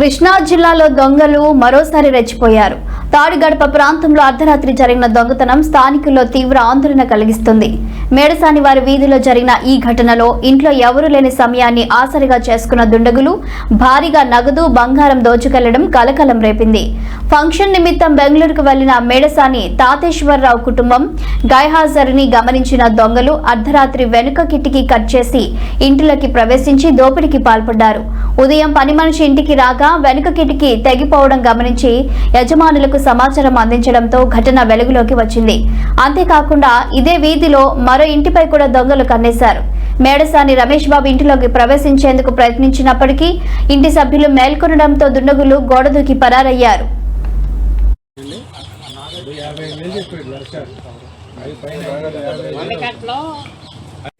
కృష్ణా జిల్లాలో దొంగలు మరోసారి రెచ్చిపోయారు. తాడిగడప ప్రాంతంలో అర్ధరాత్రి జరిగిన దొంగతనం స్థానికుల్లో తీవ్ర ఆందోళన కలిగిస్తుంది. మేడసాని వారి వీధిలో జరిగిన ఈ ఘటనలో ఇంట్లో ఎవరూ లేని సమయాన్ని ఆసరిగా చేసుకున్న దుండగులు భారీగా నగదు, బంగారం దోచుకెళ్లడం కలకలం రేపింది. ఫంక్షన్ నిమిత్తం బెంగళూరుకు వెళ్లిన మేడసాని తాతేశ్వరరావు కుటుంబం గైహాజరుని గమనించిన దొంగలు అర్ధరాత్రి వెనుక కిటికీ కట్ చేసి ఇంటిలోకి ప్రవేశించి దోపిడీకి పాల్పడ్డారు. ఉదయం పని మనిషి ఇంటికి రాగా వెనుక కిటికీ తెగిపోవడం గమనించి యజమానులకు సమాచారం అందించడంతో ఘటన వెలుగులోకి వచ్చింది. అంతేకాకుండా ఇదే వీధిలో మరో ఇంటిపై కూడా దొంగలు కన్నేశారు. మేడసాని రమేష్ బాబు ఇంటిలోకి ప్రవేశించేందుకు ప్రయత్నించినప్పటికీ ఇంటి సభ్యులు మేల్కొనడంతో దుండగులు గోడ దూకి పరారయ్యారు.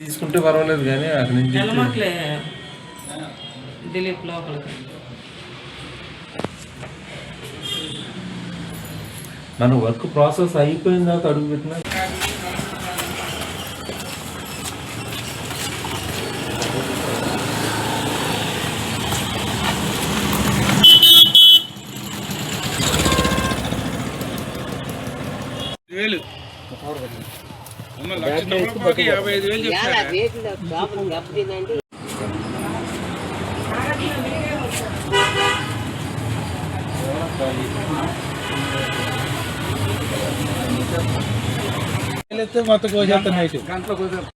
తీసుకుంటే పర్వాలేదు కానీ అక్కడి నుంచి మన వర్క్ ప్రాసెస్ అయిపోయిన తర్వాత అడుగు పెట్టినా మొత్తం కోసేస్తాను నైట్